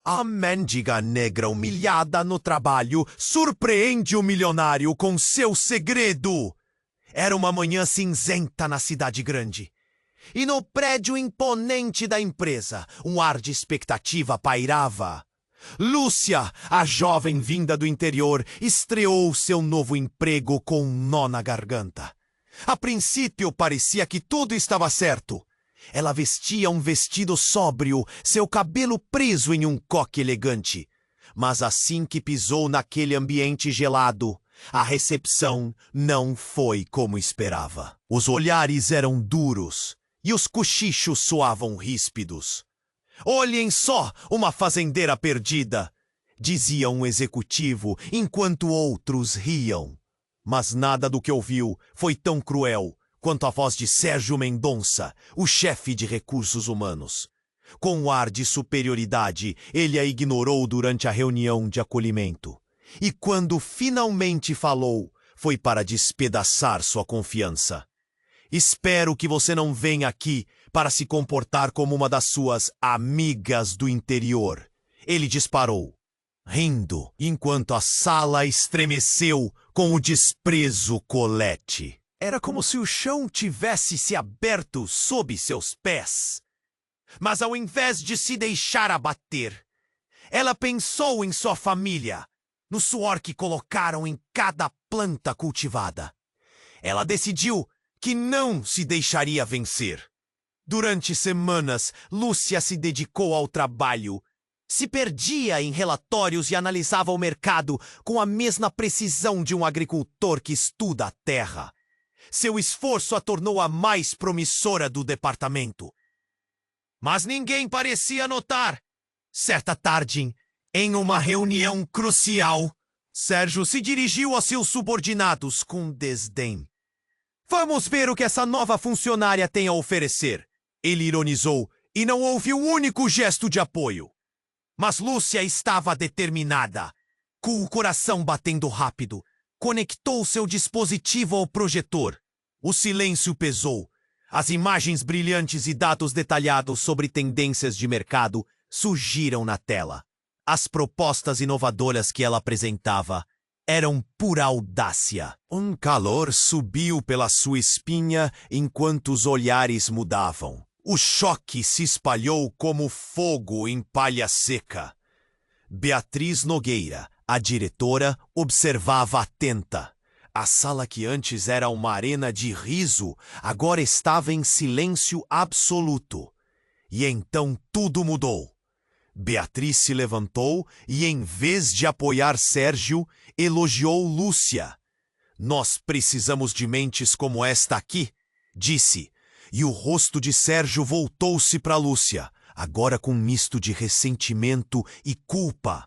A mendiga negra humilhada no trabalho surpreende o milionário com seu segredo. Era uma manhã cinzenta na cidade grande. E no prédio imponente da empresa, um ar de expectativa pairava. Lúcia, a jovem vinda do interior, estreou seu novo emprego com um nó na garganta. A princípio parecia que tudo estava certo. Ela vestia um vestido sóbrio, seu cabelo preso em um coque elegante. Mas assim que pisou naquele ambiente gelado, a recepção não foi como esperava. Os olhares eram duros e os cochichos soavam ríspidos. "Olhem só, uma fazendeira perdida!" dizia um executivo, enquanto outros riam. Mas nada do que ouviu foi tão cruel quanto a voz de Sérgio Mendonça, o chefe de recursos humanos. Com um ar de superioridade, ele a ignorou durante a reunião de acolhimento. E quando finalmente falou, foi para despedaçar sua confiança. "Espero que você não venha aqui para se comportar como uma das suas amigas do interior", ele disparou, rindo, enquanto a sala estremeceu com o desprezo colete. Era como se o chão tivesse se aberto sob seus pés. Mas ao invés de se deixar abater, ela pensou em sua família, no suor que colocaram em cada planta cultivada. Ela decidiu que não se deixaria vencer. Durante semanas, Lúcia se dedicou ao trabalho. Se perdia em relatórios e analisava o mercado com a mesma precisão de um agricultor que estuda a terra. Seu esforço a tornou a mais promissora do departamento. Mas ninguém parecia notar. Certa tarde, em uma reunião crucial, Sérgio se dirigiu a seus subordinados com desdém. "Vamos ver o que essa nova funcionária tem a oferecer", ele ironizou, e não houve um único gesto de apoio. Mas Lúcia estava determinada. Com o coração batendo rápido, conectou seu dispositivo ao projetor. O silêncio pesou. As imagens brilhantes e dados detalhados sobre tendências de mercado surgiram na tela. As propostas inovadoras que ela apresentava eram pura audácia. Um calor subiu pela sua espinha enquanto os olhares mudavam. O choque se espalhou como fogo em palha seca. Beatriz Nogueira, a diretora, observava atenta. A sala que antes era uma arena de riso, agora estava em silêncio absoluto. E então tudo mudou. Beatriz se levantou e, em vez de apoiar Sérgio, elogiou Lúcia. "Nós precisamos de mentes como esta aqui", disse. E o rosto de Sérgio voltou-se para Lúcia, agora com um misto de ressentimento e culpa.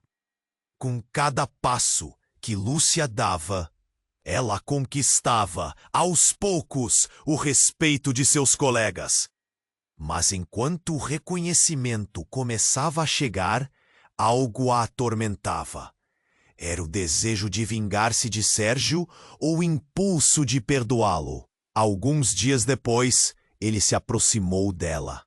Com cada passo que Lúcia dava, ela conquistava, aos poucos, o respeito de seus colegas. Mas enquanto o reconhecimento começava a chegar, algo a atormentava. Era o desejo de vingar-se de Sérgio ou o impulso de perdoá-lo. Alguns dias depois, ele se aproximou dela.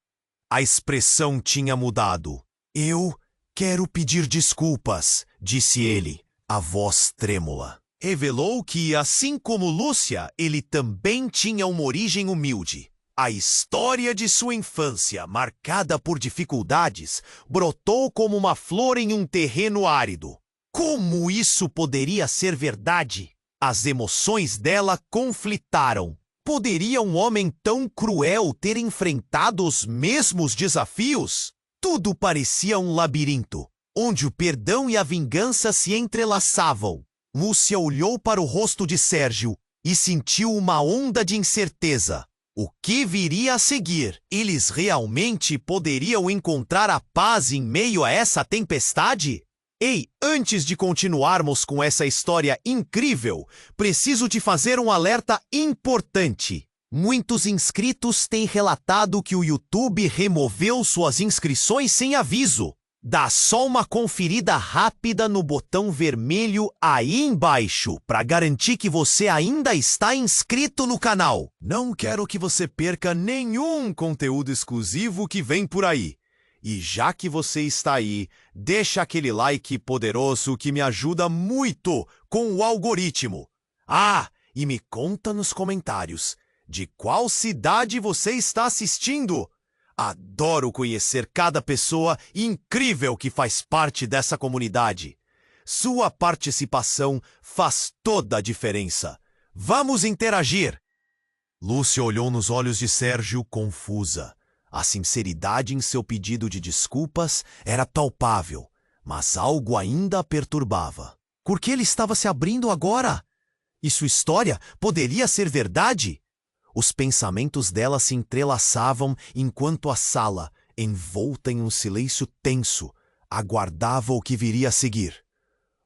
A expressão tinha mudado. "Eu quero pedir desculpas", disse ele, a voz trêmula. Revelou que, assim como Lúcia, ele também tinha uma origem humilde. A história de sua infância, marcada por dificuldades, brotou como uma flor em um terreno árido. Como isso poderia ser verdade? As emoções dela conflitaram. Poderia um homem tão cruel ter enfrentado os mesmos desafios? Tudo parecia um labirinto, onde o perdão e a vingança se entrelaçavam. Lúcia olhou para o rosto de Sérgio e sentiu uma onda de incerteza. O que viria a seguir? Eles realmente poderiam encontrar a paz em meio a essa tempestade? Ei, antes de continuarmos com essa história incrível, preciso te fazer um alerta importante. Muitos inscritos têm relatado que o YouTube removeu suas inscrições sem aviso. Dá só uma conferida rápida no botão vermelho aí embaixo para garantir que você ainda está inscrito no canal. Não quero que você perca nenhum conteúdo exclusivo que vem por aí. E já que você está aí, deixa aquele like poderoso que me ajuda muito com o algoritmo. Ah, e me conta nos comentários de qual cidade você está assistindo. Adoro conhecer cada pessoa incrível que faz parte dessa comunidade. Sua participação faz toda a diferença. Vamos interagir! Lúcia olhou nos olhos de Sérgio confusa. A sinceridade em seu pedido de desculpas era palpável, mas algo ainda a perturbava. Por que ele estava se abrindo agora? E sua história poderia ser verdade? Os pensamentos dela se entrelaçavam enquanto a sala, envolta em um silêncio tenso, aguardava o que viria a seguir.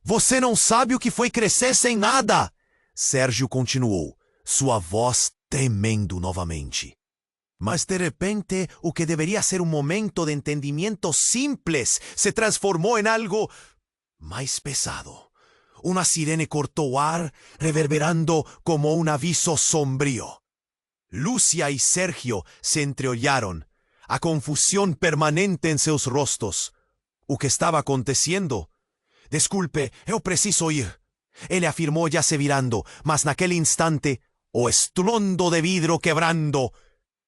Você não sabe o que foi crescer sem nada! Sérgio continuou, sua voz tremendo novamente. Mas de repente, o que deveria ser um momento de entendimento simples se transformou em algo mais pesado. Uma sirene cortou o ar, reverberando como um aviso sombrio. Lúcia e Sérgio se entreolharam, a confusão permanente em seus rostos. O que estava acontecendo? Desculpe, eu preciso ir. Ele afirmou já se virando, mas naquele instante, o estrondo de vidro quebrando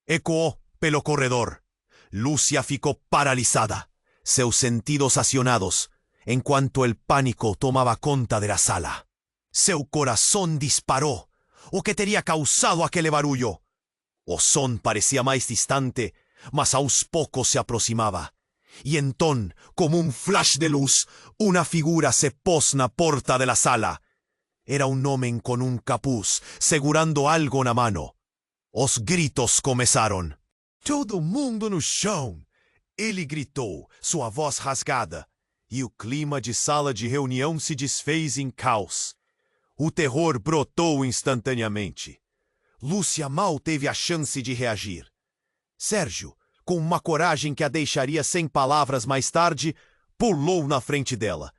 ecoó pelo corredor. Lúcia ficou paralisada, seus sentidos acionados, enquanto el pánico tomaba conta de la sala. Seu coração disparou. O que teria causado aquele barulho? O som parecia mais distante, mas aos poucos se aproximava. E então, como um flash de luz, uma figura se pôs na porta de la sala. Era um homem com um capuz, segurando algo na mano. Os gritos começaram. Todo mundo no chão! Ele gritou, sua voz rasgada, e o clima de sala de reunião se desfez em caos. O terror brotou instantaneamente. Lúcia mal teve a chance de reagir. Sérgio, com uma coragem que a deixaria sem palavras mais tarde, pulou na frente dela.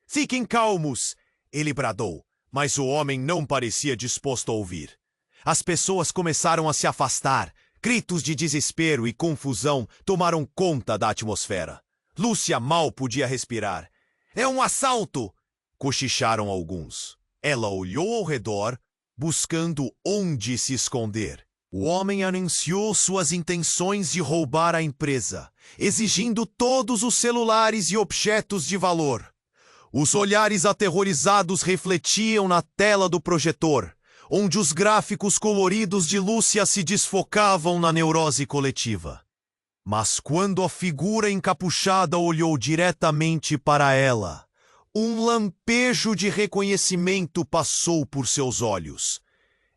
Fiquem calmos! Ele bradou, mas o homem não parecia disposto a ouvir. As pessoas começaram a se afastar. Gritos de desespero e confusão tomaram conta da atmosfera. Lúcia mal podia respirar. É um assalto! Cochicharam alguns. Ela olhou ao redor, buscando onde se esconder. O homem anunciou suas intenções de roubar a empresa, exigindo todos os celulares e objetos de valor. Os olhares aterrorizados refletiam na tela do projetor, onde os gráficos coloridos de Lúcia se desfocavam na neurose coletiva. Mas quando a figura encapuchada olhou diretamente para ela, um lampejo de reconhecimento passou por seus olhos.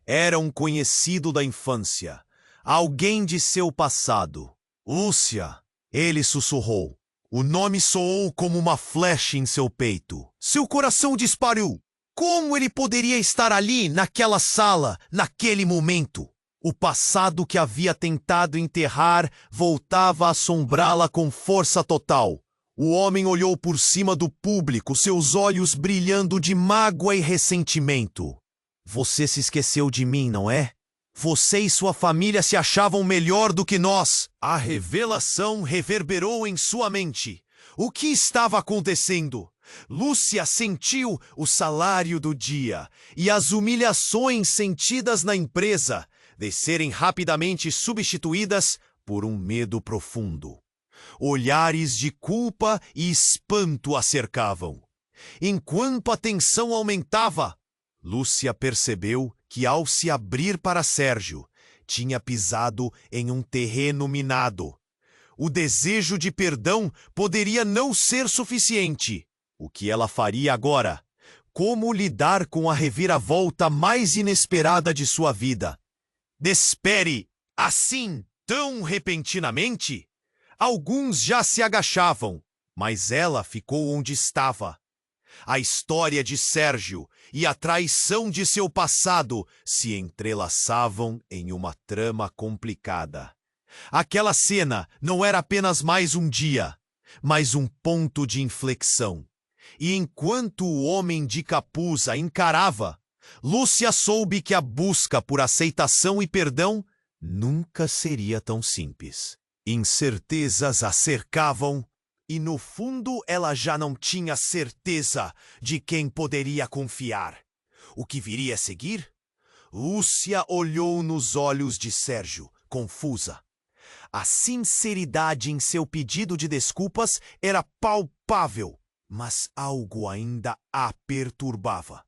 Era um conhecido da infância, alguém de seu passado. Lúcia, ele sussurrou. O nome soou como uma flecha em seu peito. Seu coração disparou. Como ele poderia estar ali, naquela sala, naquele momento? O passado que havia tentado enterrar voltava a assombrá-la com força total. O homem olhou por cima do público, seus olhos brilhando de mágoa e ressentimento. Você se esqueceu de mim, não é? Você e sua família se achavam melhor do que nós. A revelação reverberou em sua mente. O que estava acontecendo? Lúcia sentiu o salário do dia e as humilhações sentidas na empresa de serem rapidamente substituídas por um medo profundo. Olhares de culpa e espanto a cercavam. Enquanto a tensão aumentava, Lúcia percebeu que, ao se abrir para Sérgio, tinha pisado em um terreno minado. O desejo de perdão poderia não ser suficiente. O que ela faria agora? Como lidar com a reviravolta mais inesperada de sua vida? Despere! Assim, tão repentinamente? Alguns já se agachavam, mas ela ficou onde estava. A história de Sérgio e a traição de seu passado se entrelaçavam em uma trama complicada. Aquela cena não era apenas mais um dia, mas um ponto de inflexão. E enquanto o homem de capuz a encarava, Lúcia soube que a busca por aceitação e perdão nunca seria tão simples. Incertezas a cercavam, e no fundo ela já não tinha certeza de quem poderia confiar. O que viria a seguir? Lúcia olhou nos olhos de Sérgio, confusa. A sinceridade em seu pedido de desculpas era palpável, mas algo ainda a perturbava.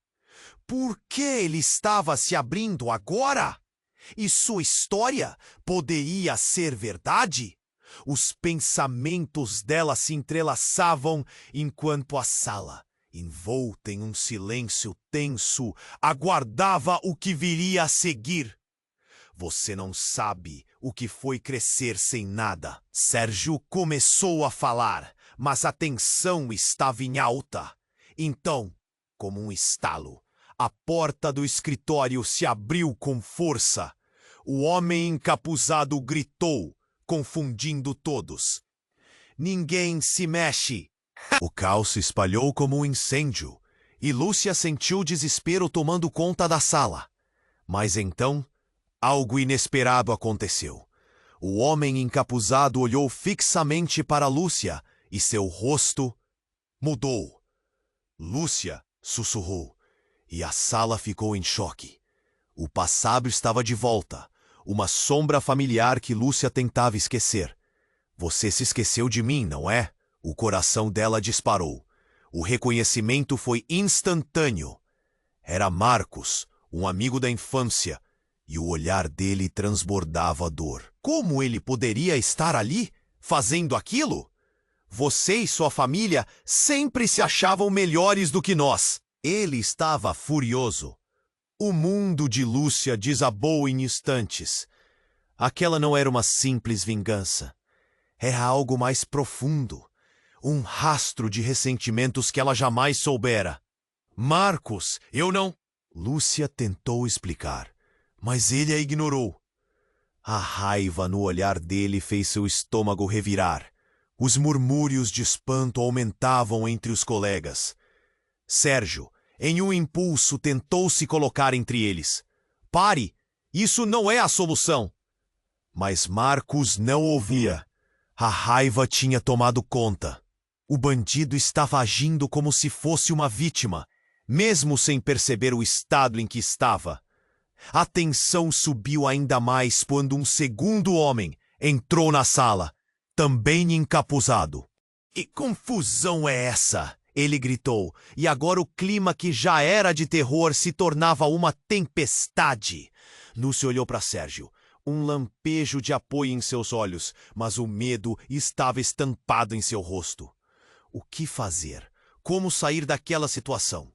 Por que ele estava se abrindo agora? E sua história poderia ser verdade? Os pensamentos dela se entrelaçavam enquanto a sala, envolta em um silêncio tenso, aguardava o que viria a seguir. Você não sabe o que foi crescer sem nada. Sérgio começou a falar, mas a tensão estava em alta. Então, como um estalo, a porta do escritório se abriu com força. O homem encapuzado gritou, confundindo todos. Ninguém se mexe. O caos se espalhou como um incêndio, e Lúcia sentiu desespero tomando conta da sala. Mas então, algo inesperado aconteceu. O homem encapuzado olhou fixamente para Lúcia e seu rosto mudou. Lúcia sussurrou, e a sala ficou em choque. O passado estava de volta, uma sombra familiar que Lúcia tentava esquecer. Você se esqueceu de mim, não é? O coração dela disparou. O reconhecimento foi instantâneo. Era Marcos, um amigo da infância, e o olhar dele transbordava dor. Como ele poderia estar ali, fazendo aquilo? Você e sua família sempre se achavam melhores do que nós. Ele estava furioso. O mundo de Lúcia desabou em instantes. Aquela não era uma simples vingança. Era algo mais profundo. Um rastro de ressentimentos que ela jamais soubera. Marcos, eu não... Lúcia tentou explicar, mas ele a ignorou. A raiva no olhar dele fez seu estômago revirar. Os murmúrios de espanto aumentavam entre os colegas. Sérgio, em um impulso, tentou se colocar entre eles. Pare! Isso não é a solução! Mas Marcos não ouvia. A raiva tinha tomado conta. O bandido estava agindo como se fosse uma vítima, mesmo sem perceber o estado em que estava. A tensão subiu ainda mais quando um segundo homem entrou na sala, também encapuzado. Que confusão é essa? Ele gritou, e agora o clima que já era de terror se tornava uma tempestade. Lúcia olhou para Sérgio, um lampejo de apoio em seus olhos, mas o medo estava estampado em seu rosto. O que fazer? Como sair daquela situação?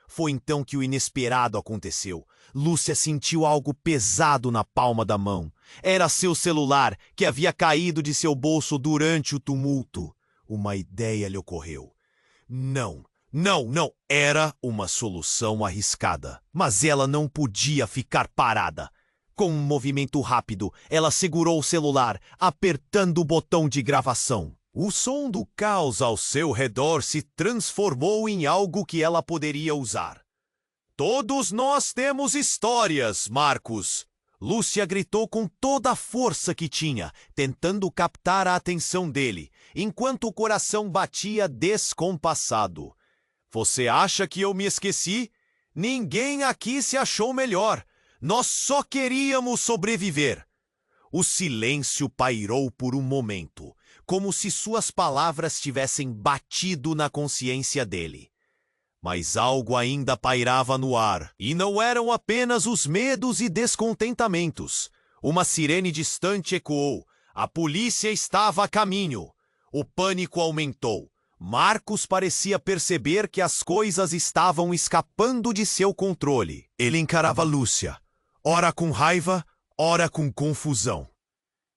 Foi então que o inesperado aconteceu. Lúcia sentiu algo pesado na palma da mão. Era seu celular, que havia caído de seu bolso durante o tumulto. Uma ideia lhe ocorreu. Não. Era uma solução arriscada. Mas ela não podia ficar parada. Com um movimento rápido, ela segurou o celular, apertando o botão de gravação. O som do caos ao seu redor se transformou em algo que ela poderia usar. Todos nós temos histórias, Marcos! Lúcia gritou com toda a força que tinha, tentando captar a atenção dele, enquanto o coração batia descompassado. Você acha que eu me esqueci? Ninguém aqui se achou melhor. Nós só queríamos sobreviver. O silêncio pairou por um momento, como se suas palavras tivessem batido na consciência dele. Mas algo ainda pairava no ar, e não eram apenas os medos e descontentamentos. Uma sirene distante ecoou. A polícia estava a caminho. O pânico aumentou. Marcos parecia perceber que as coisas estavam escapando de seu controle. Ele encarava Lúcia, ora com raiva, ora com confusão.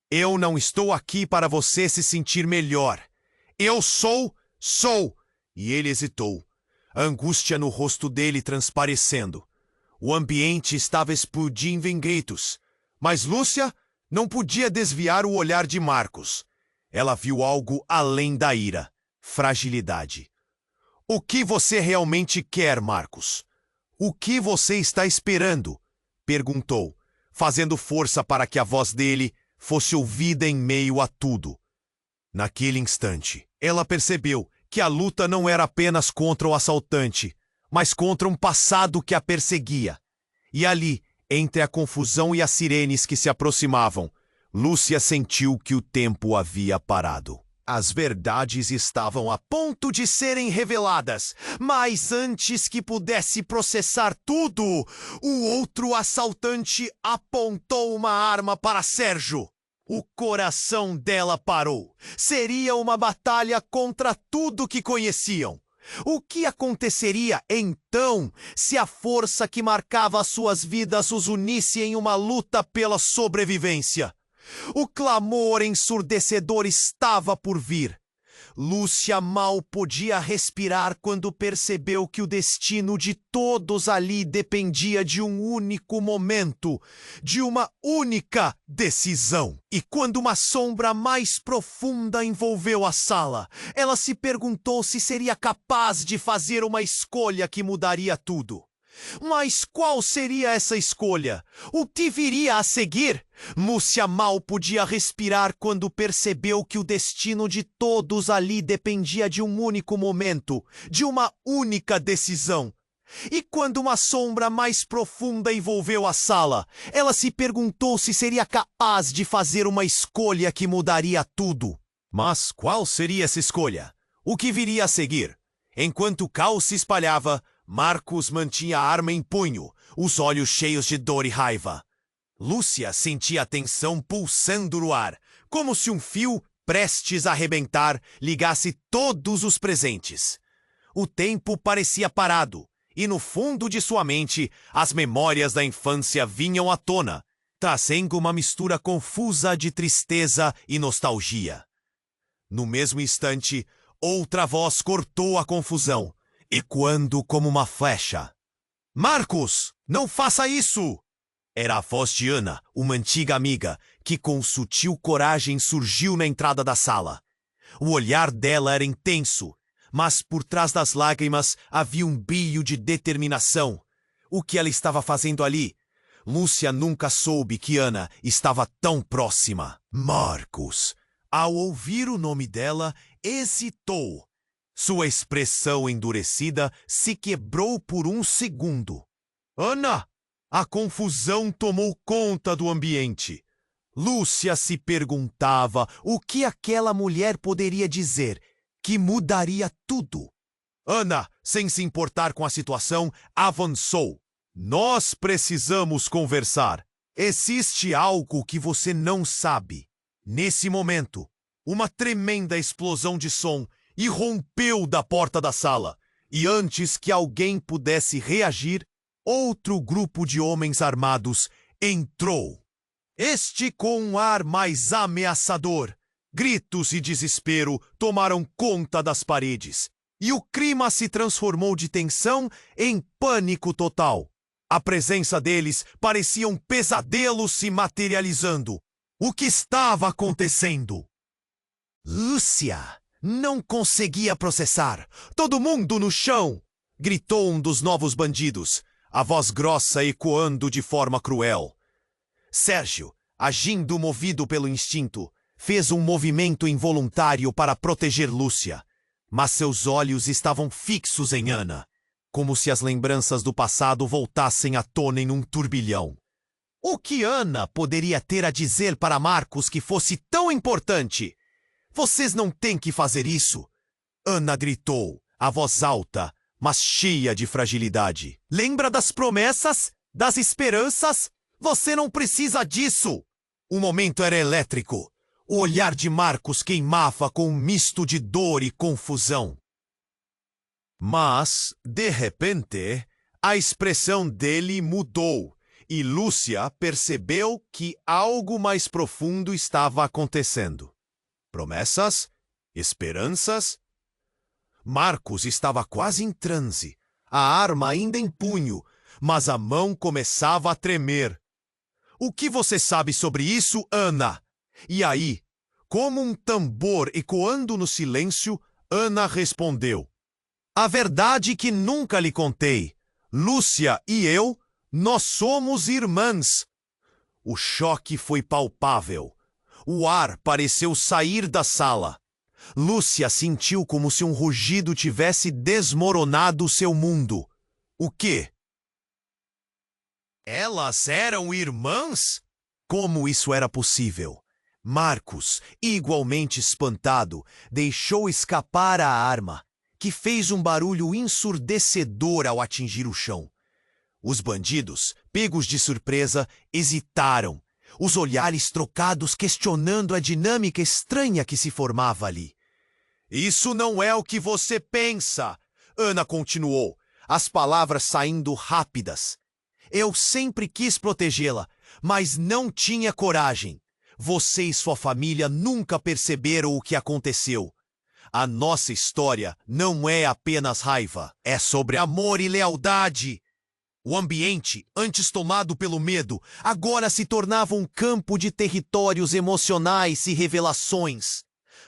Eu não estou aqui para você se sentir melhor. Eu sou. E ele hesitou. A angústia no rosto dele transparecendo. O ambiente estava explodindo em gritos. Mas Lúcia não podia desviar o olhar de Marcos. Ela viu algo além da ira. Fragilidade. O que você realmente quer, Marcos? O que você está esperando? Perguntou, fazendo força para que a voz dele fosse ouvida em meio a tudo. Naquele instante, ela percebeu que a luta não era apenas contra o assaltante, mas contra um passado que a perseguia. E ali, entre a confusão e as sirenes que se aproximavam, Lúcia sentiu que o tempo havia parado. As verdades estavam a ponto de serem reveladas, mas antes que pudesse processar tudo, o outro assaltante apontou uma arma para Sérgio. O coração dela parou. Seria uma batalha contra tudo que conheciam. O que aconteceria, então, se a força que marcava suas vidas os unisse em uma luta pela sobrevivência? O clamor ensurdecedor estava por vir. Lúcia mal podia respirar quando percebeu que o destino de todos ali dependia de um único momento, de uma única decisão. E quando uma sombra mais profunda envolveu a sala, ela se perguntou se seria capaz de fazer uma escolha que mudaria tudo. Mas qual seria essa escolha? O que viria a seguir? Lúcia mal podia respirar quando percebeu que o destino de todos ali dependia de um único momento, de uma única decisão. E quando uma sombra mais profunda envolveu a sala, ela se perguntou se seria capaz de fazer uma escolha que mudaria tudo. Mas qual seria essa escolha? O que viria a seguir? Enquanto o caos se espalhava, Marcos mantinha a arma em punho, os olhos cheios de dor e raiva. Lúcia sentia a tensão pulsando no ar, como se um fio, prestes a arrebentar, ligasse todos os presentes. O tempo parecia parado, e no fundo de sua mente, as memórias da infância vinham à tona, trazendo uma mistura confusa de tristeza e nostalgia. No mesmo instante, outra voz cortou a confusão, ecoando como uma flecha. Marcos, não faça isso! Era a voz de Ana, uma antiga amiga, que com sutil coragem surgiu na entrada da sala. O olhar dela era intenso, mas por trás das lágrimas havia um brilho de determinação. O que ela estava fazendo ali? Lúcia nunca soube que Ana estava tão próxima. Marcos, ao ouvir o nome dela, hesitou. Sua expressão endurecida se quebrou por um segundo. Ana! A confusão tomou conta do ambiente. Lúcia se perguntava o que aquela mulher poderia dizer que mudaria tudo. Ana, sem se importar com a situação, avançou. Nós precisamos conversar. Existe algo que você não sabe. Nesse momento, uma tremenda explosão de som irrompeu da porta da sala, e antes que alguém pudesse reagir, outro grupo de homens armados entrou. Este com um ar mais ameaçador. Gritos e desespero tomaram conta das paredes, e o clima se transformou de tensão em pânico total. A presença deles parecia um pesadelo se materializando. O que estava acontecendo? Lúcia não conseguia processar. Todo mundo no chão! Gritou um dos novos bandidos, a voz grossa ecoando de forma cruel. Sérgio, agindo movido pelo instinto, fez um movimento involuntário para proteger Lúcia, mas seus olhos estavam fixos em Ana, como se as lembranças do passado voltassem à tona em um turbilhão. O que Ana poderia ter a dizer para Marcos que fosse tão importante? Vocês não têm que fazer isso! Ana gritou, a voz alta, mas cheia de fragilidade. Lembra das promessas? Das esperanças? Você não precisa disso! O momento era elétrico. O olhar de Marcos queimava com um misto de dor e confusão. Mas, de repente, a expressão dele mudou, e Lúcia percebeu que algo mais profundo estava acontecendo. Promessas? Esperanças? Marcos estava quase em transe, a arma ainda em punho, mas a mão começava a tremer. O que você sabe sobre isso, Ana? E aí, como um tambor ecoando no silêncio, Ana respondeu. A verdade que nunca lhe contei. Lúcia e eu, nós somos irmãs. O choque foi palpável. O ar pareceu sair da sala. Lúcia sentiu como se um rugido tivesse desmoronado seu mundo. O quê? Elas eram irmãs? Como isso era possível? Marcos, igualmente espantado, deixou escapar a arma, que fez um barulho ensurdecedor ao atingir o chão. Os bandidos, pegos de surpresa, hesitaram, os olhares trocados questionando a dinâmica estranha que se formava ali. Isso não é o que você pensa, Ana continuou, as palavras saindo rápidas. Eu sempre quis protegê-la, mas não tinha coragem. Você e sua família nunca perceberam o que aconteceu. A nossa história não é apenas raiva, é sobre amor e lealdade. O ambiente, antes tomado pelo medo, agora se tornava um campo de territórios emocionais e revelações.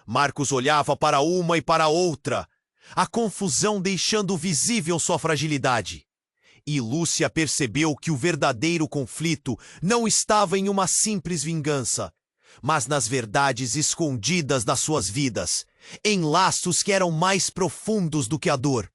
Marcos olhava para uma e para outra, a confusão deixando visível sua fragilidade. E Lúcia percebeu que o verdadeiro conflito não estava em uma simples vingança, mas nas verdades escondidas das suas vidas, em laços que eram mais profundos do que a dor.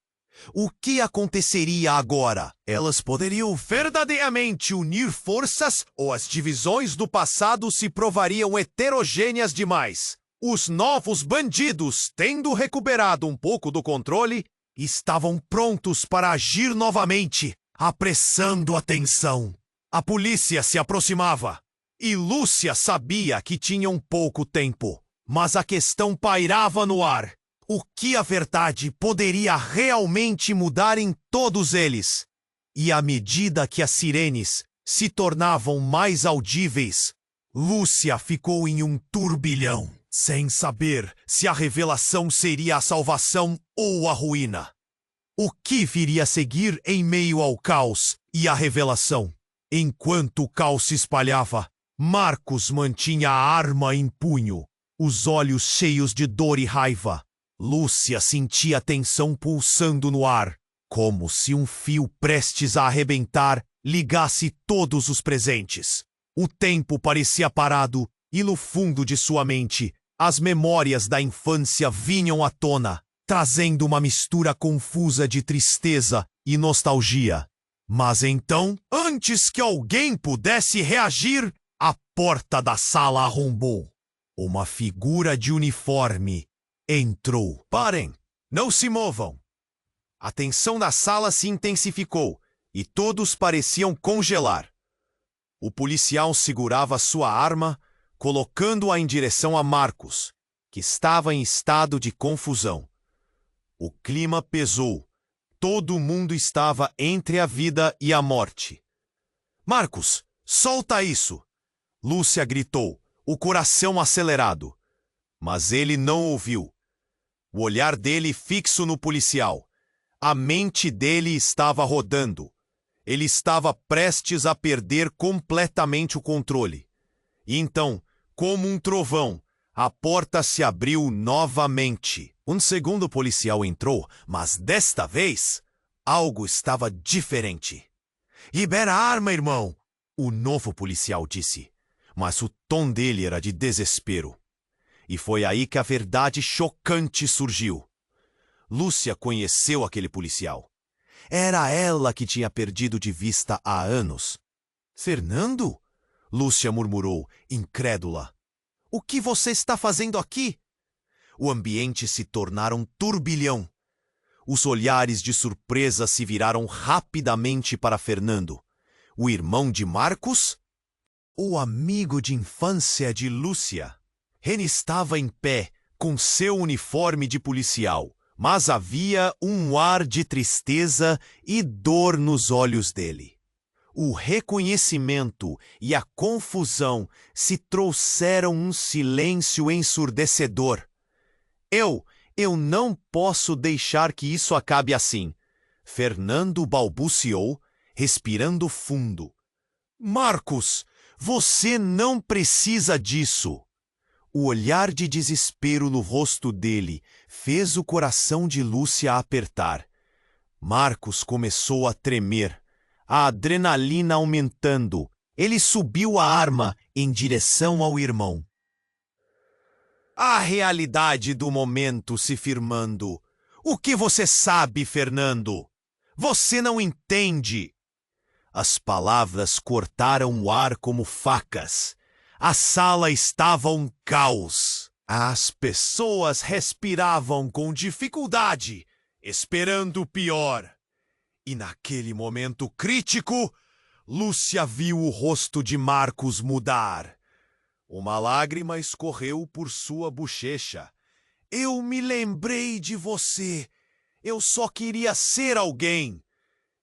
O que aconteceria agora? Elas poderiam verdadeiramente unir forças ou as divisões do passado se provariam heterogêneas demais? Os novos bandidos, tendo recuperado um pouco do controle, estavam prontos para agir novamente, apressando a tensão. A polícia se aproximava. E Lúcia sabia que tinham pouco tempo, mas a questão pairava no ar. O que a verdade poderia realmente mudar em todos eles? E à medida que as sirenes se tornavam mais audíveis, Lúcia ficou em um turbilhão, sem saber se a revelação seria a salvação ou a ruína. O que viria a seguir em meio ao caos e à revelação? Enquanto o caos se espalhava, Marcos mantinha a arma em punho, os olhos cheios de dor e raiva. Lúcia sentia a tensão pulsando no ar, como se um fio prestes a arrebentar ligasse todos os presentes. O tempo parecia parado e no fundo de sua mente, as memórias da infância vinham à tona, trazendo uma mistura confusa de tristeza e nostalgia. Mas então, antes que alguém pudesse reagir, a porta da sala arrombou. Uma figura de uniforme entrou. Parem! Não se movam! A tensão na sala se intensificou e todos pareciam congelar. O policial segurava sua arma, colocando-a em direção a Marcos, que estava em estado de confusão. O clima pesou. Todo mundo estava entre a vida e a morte. Marcos, solta isso! Lúcia gritou, o coração acelerado. Mas ele não ouviu. O olhar dele fixo no policial. A mente dele estava rodando. Ele estava prestes a perder completamente o controle. E então, como um trovão, a porta se abriu novamente. Um segundo policial entrou, mas desta vez, algo estava diferente. Libera a arma, irmão! O novo policial disse, mas o tom dele era de desespero. E foi aí que a verdade chocante surgiu. Lúcia conheceu aquele policial. Era ela que tinha perdido de vista há anos. Fernando? Lúcia murmurou, incrédula. O que você está fazendo aqui? O ambiente se tornara um turbilhão. Os olhares de surpresa se viraram rapidamente para Fernando. O irmão de Marcos? O amigo de infância de Lúcia. Ele estava em pé, com seu uniforme de policial, mas havia um ar de tristeza e dor nos olhos dele. O reconhecimento e a confusão se trouxeram um silêncio ensurdecedor. Eu não posso deixar que isso acabe assim. Fernando balbuciou, respirando fundo. Marcos, você não precisa disso. O olhar de desespero no rosto dele fez o coração de Lúcia apertar. Marcos começou a tremer, a adrenalina aumentando. Ele subiu a arma em direção ao irmão. A realidade do momento se firmando. O que você sabe, Fernando? Você não entende. As palavras cortaram o ar como facas. A sala estava um caos. As pessoas respiravam com dificuldade, esperando o pior. E naquele momento crítico, Lúcia viu o rosto de Marcos mudar. Uma lágrima escorreu por sua bochecha. Eu me lembrei de você. Eu só queria ser alguém.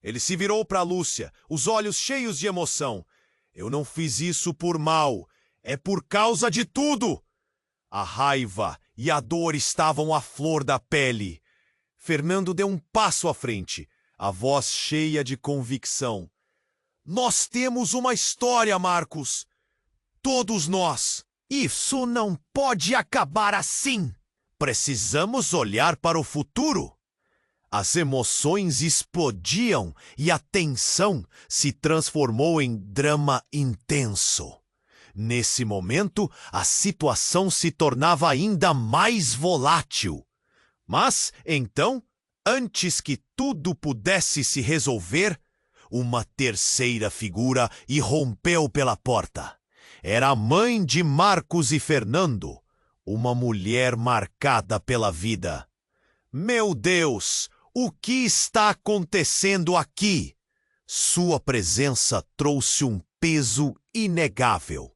Ele se virou para Lúcia, os olhos cheios de emoção. Eu não fiz isso por mal. É por causa de tudo. A raiva e a dor estavam à flor da pele. Fernando deu um passo à frente, a voz cheia de convicção. Nós temos uma história, Marcos. Todos nós. Isso não pode acabar assim. Precisamos olhar para o futuro. As emoções explodiam e a tensão se transformou em drama intenso. Nesse momento, a situação se tornava ainda mais volátil. Mas, então, antes que tudo pudesse se resolver, uma terceira figura irrompeu pela porta. Era a mãe de Marcos e Fernando, uma mulher marcada pela vida. Meu Deus, o que está acontecendo aqui? Sua presença trouxe um peso inegável.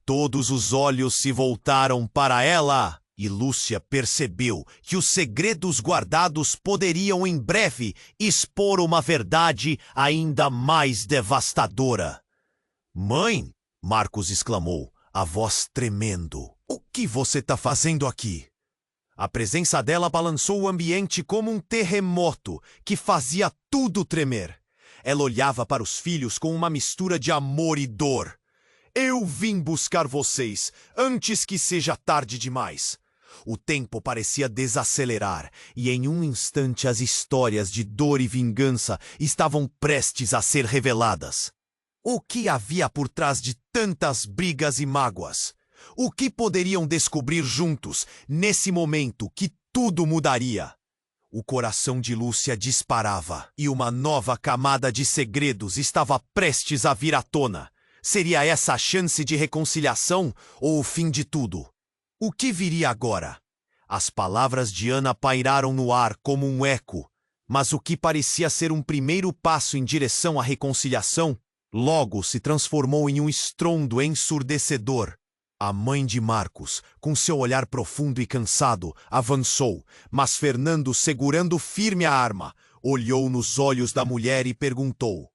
Todos os olhos se voltaram para ela e Lúcia percebeu que os segredos guardados poderiam em breve expor uma verdade ainda mais devastadora. Mãe! Marcos exclamou, a voz tremendo. O que você está fazendo aqui? A presença dela balançou o ambiente como um terremoto que fazia tudo tremer. Ela olhava para os filhos com uma mistura de amor e dor. Eu vim buscar vocês antes que seja tarde demais. O tempo parecia desacelerar e em um instante as histórias de dor e vingança estavam prestes a ser reveladas. O que havia por trás de tantas brigas e mágoas? O que poderiam descobrir juntos nesse momento que tudo mudaria? O coração de Lúcia disparava e uma nova camada de segredos estava prestes a vir à tona. Seria essa a chance de reconciliação ou o fim de tudo? O que viria agora? As palavras de Ana pairaram no ar como um eco, mas o que parecia ser um primeiro passo em direção à reconciliação logo se transformou em um estrondo ensurdecedor. A mãe de Marcos, com seu olhar profundo e cansado, avançou, mas Fernando, segurando firme a arma, olhou nos olhos da mulher e perguntou: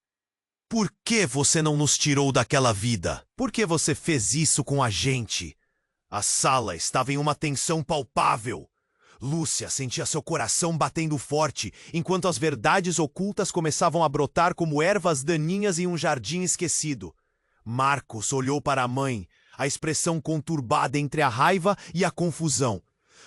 Por que você não nos tirou daquela vida? Por que você fez isso com a gente? A sala estava em uma tensão palpável. Lúcia sentia seu coração batendo forte, enquanto as verdades ocultas começavam a brotar como ervas daninhas em um jardim esquecido. Marcos olhou para a mãe, a expressão conturbada entre a raiva e a confusão.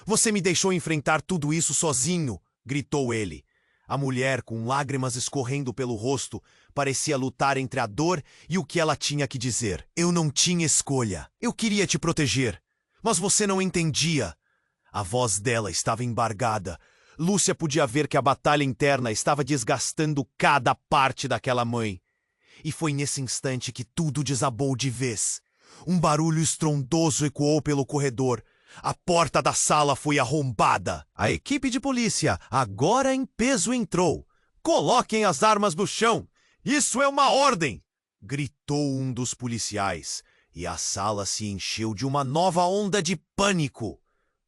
Você me deixou enfrentar tudo isso sozinho, gritou ele. A mulher, com lágrimas escorrendo pelo rosto, parecia lutar entre a dor e o que ela tinha que dizer. Eu não tinha escolha. Eu queria te proteger, mas você não entendia. A voz dela estava embargada. Lúcia podia ver que a batalha interna estava desgastando cada parte daquela mãe. E foi nesse instante que tudo desabou de vez. Um barulho estrondoso ecoou pelo corredor. A porta da sala foi arrombada. A equipe de polícia, agora em peso, entrou. Coloquem as armas no chão. Isso é uma ordem! Gritou um dos policiais. E a sala se encheu de uma nova onda de pânico.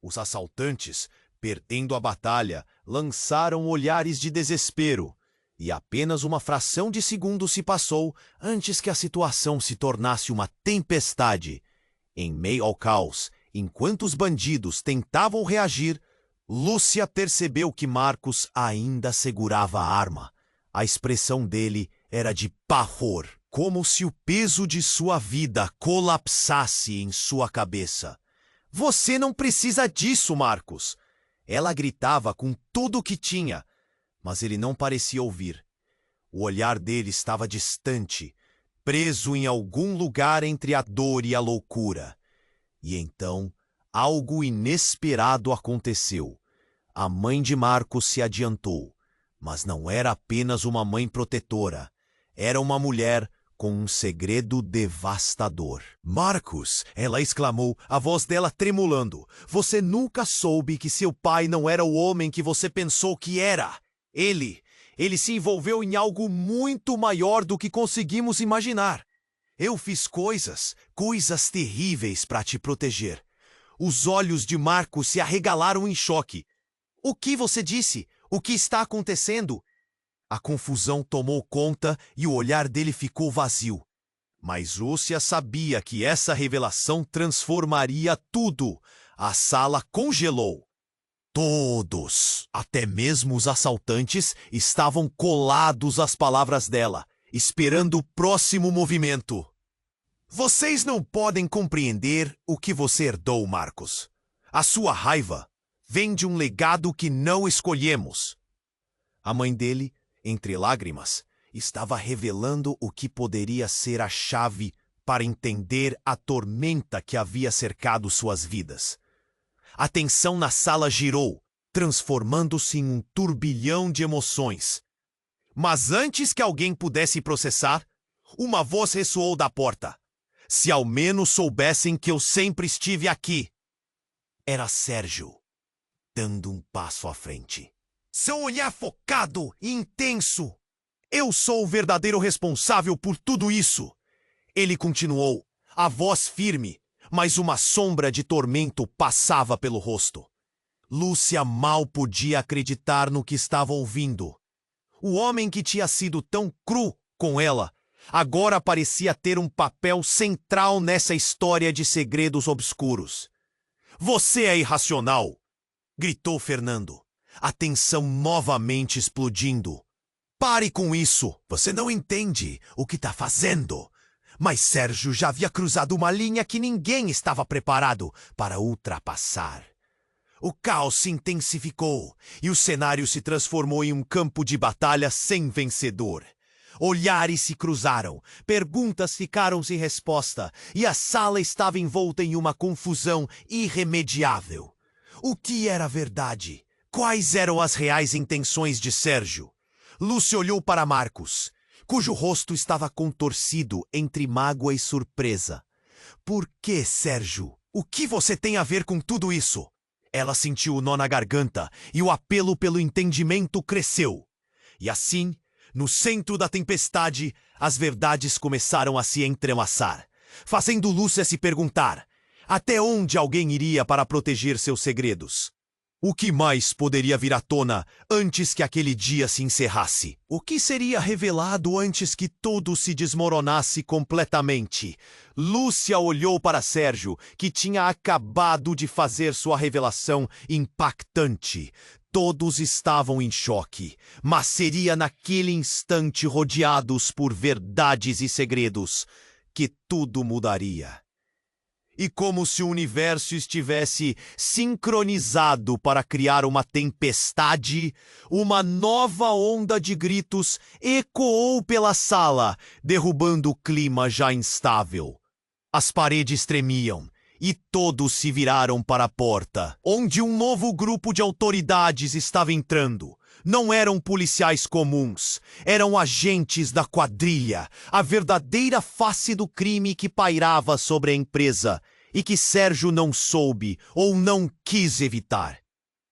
Os assaltantes, perdendo a batalha, lançaram olhares de desespero. E apenas uma fração de segundo se passou antes que a situação se tornasse uma tempestade. Em meio ao caos, enquanto os bandidos tentavam reagir, Lúcia percebeu que Marcos ainda segurava a arma. A expressão dele era de pavor, como se o peso de sua vida colapsasse em sua cabeça. Você não precisa disso, Marcos! Ela gritava com tudo o que tinha, mas ele não parecia ouvir. O olhar dele estava distante, preso em algum lugar entre a dor e a loucura. E então, algo inesperado aconteceu. A mãe de Marcos se adiantou, mas não era apenas uma mãe protetora. Era uma mulher com um segredo devastador. Marcos, ela exclamou, a voz dela tremulando. Você nunca soube que seu pai não era o homem que você pensou que era. Ele se envolveu em algo muito maior do que conseguimos imaginar. Eu fiz coisas terríveis para te proteger. Os olhos de Marcos se arregalaram em choque. O que você disse? O que está acontecendo? A confusão tomou conta e o olhar dele ficou vazio. Mas Lúcia sabia que essa revelação transformaria tudo. A sala congelou. Todos, até mesmo os assaltantes, estavam colados às palavras dela, esperando o próximo movimento. Vocês não podem compreender o que você herdou, Marcos. A sua raiva vem de um legado que não escolhemos. A mãe dele, entre lágrimas, estava revelando o que poderia ser a chave para entender a tormenta que havia cercado suas vidas. A tensão na sala girou, transformando-se em um turbilhão de emoções. Mas antes que alguém pudesse processar, uma voz ressoou da porta. Se ao menos soubessem que eu sempre estive aqui. Era Sérgio, dando um passo à frente. Seu olhar focado e intenso. Eu sou o verdadeiro responsável por tudo isso. Ele continuou, a voz firme, mas uma sombra de tormento passava pelo rosto. Lúcia mal podia acreditar no que estava ouvindo. O homem que tinha sido tão cru com ela, agora parecia ter um papel central nessa história de segredos obscuros. Você é irracional! Gritou Fernando, a tensão novamente explodindo. Pare com isso! Você não entende o que está fazendo. Mas Sérgio já havia cruzado uma linha que ninguém estava preparado para ultrapassar. O caos se intensificou e o cenário se transformou em um campo de batalha sem vencedor. Olhares se cruzaram, perguntas ficaram sem resposta e a sala estava envolta em uma confusão irremediável. O que era verdade? Quais eram as reais intenções de Sérgio? Lúcia olhou para Marcos, cujo rosto estava contorcido entre mágoa e surpresa. Por que, Sérgio? O que você tem a ver com tudo isso? Ela sentiu o nó na garganta e o apelo pelo entendimento cresceu. E assim, no centro da tempestade, as verdades começaram a se entrelaçar, fazendo Lúcia se perguntar até onde alguém iria para proteger seus segredos. O que mais poderia vir à tona antes que aquele dia se encerrasse? O que seria revelado antes que tudo se desmoronasse completamente? Lúcia olhou para Sérgio, que tinha acabado de fazer sua revelação impactante. Todos estavam em choque, mas seria naquele instante, rodeados por verdades e segredos, que tudo mudaria. E como se o universo estivesse sincronizado para criar uma tempestade, uma nova onda de gritos ecoou pela sala, derrubando o clima já instável. As paredes tremiam e todos se viraram para a porta, onde um novo grupo de autoridades estava entrando. Não eram policiais comuns, eram agentes da quadrilha, a verdadeira face do crime que pairava sobre a empresa e que Sérgio não soube ou não quis evitar.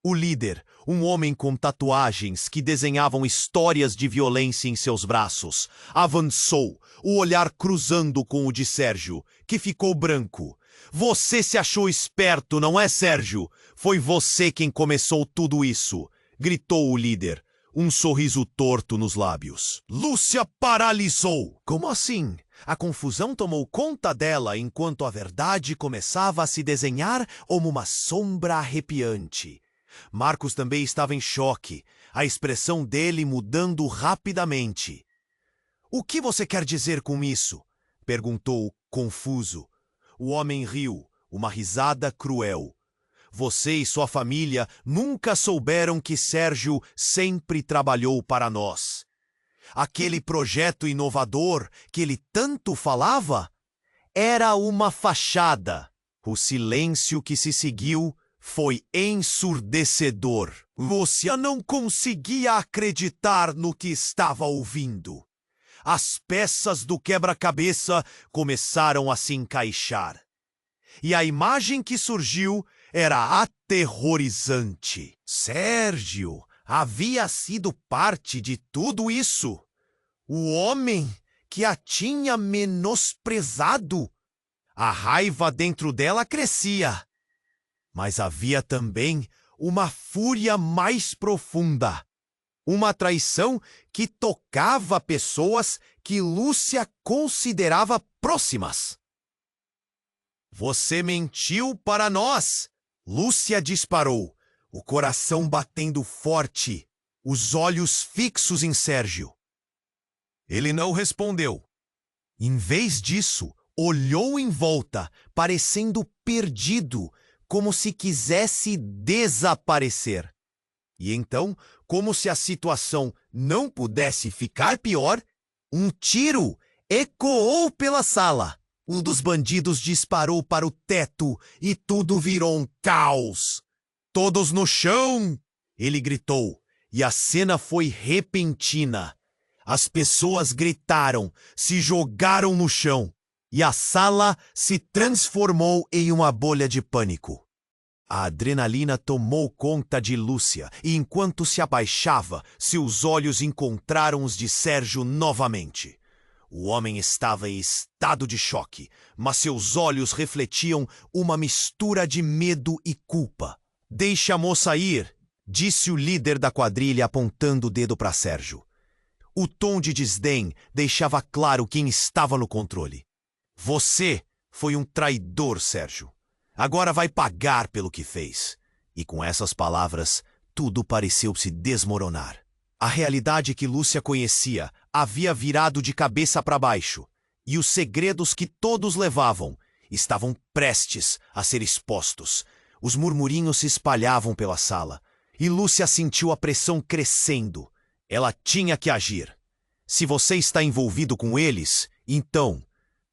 O líder, um homem com tatuagens que desenhavam histórias de violência em seus braços, avançou, o olhar cruzando com o de Sérgio, que ficou branco. Você se achou esperto, não é, Sérgio? Foi você quem começou tudo isso, gritou o líder, um sorriso torto nos lábios. Lúcia paralisou. Como assim? A confusão tomou conta dela enquanto a verdade começava a se desenhar como uma sombra arrepiante. Marcos também estava em choque, a expressão dele mudando rapidamente. O que você quer dizer com isso? Perguntou, confuso. O homem riu, uma risada cruel. Você e sua família nunca souberam que Sérgio sempre trabalhou para nós. Aquele projeto inovador que ele tanto falava era uma fachada. O silêncio que se seguiu foi ensurdecedor. Lúcia não conseguia acreditar no que estava ouvindo. As peças do quebra-cabeça começaram a se encaixar. E a imagem que surgiu era aterrorizante. Sérgio havia sido parte de tudo isso. O homem que a tinha menosprezado. A raiva dentro dela crescia. Mas havia também uma fúria mais profunda. Uma traição que tocava pessoas que Lúcia considerava próximas. Você mentiu para nós! Lúcia disparou, o coração batendo forte, os olhos fixos em Sérgio. Ele não respondeu. Em vez disso, olhou em volta, parecendo perdido, como se quisesse desaparecer. E então, como se a situação não pudesse ficar pior, um tiro ecoou pela sala. Um dos bandidos disparou para o teto e tudo virou um caos. Todos no chão! Ele gritou, e a cena foi repentina. As pessoas gritaram, se jogaram no chão, e a sala se transformou em uma bolha de pânico. A adrenalina tomou conta de Lúcia, e enquanto se abaixava, seus olhos encontraram os de Sérgio novamente. O homem estava em estado de choque, mas seus olhos refletiam uma mistura de medo e culpa. "Deixe a moça ir", disse o líder da quadrilha apontando o dedo para Sérgio. O tom de desdém deixava claro quem estava no controle. "Você foi um traidor, Sérgio. Agora vai pagar pelo que fez." E com essas palavras, tudo pareceu se desmoronar. A realidade que Lúcia conhecia havia virado de cabeça para baixo, e os segredos que todos levavam estavam prestes a ser expostos. Os murmurinhos se espalhavam pela sala, e Lúcia sentiu a pressão crescendo. Ela tinha que agir. Se você está envolvido com eles, então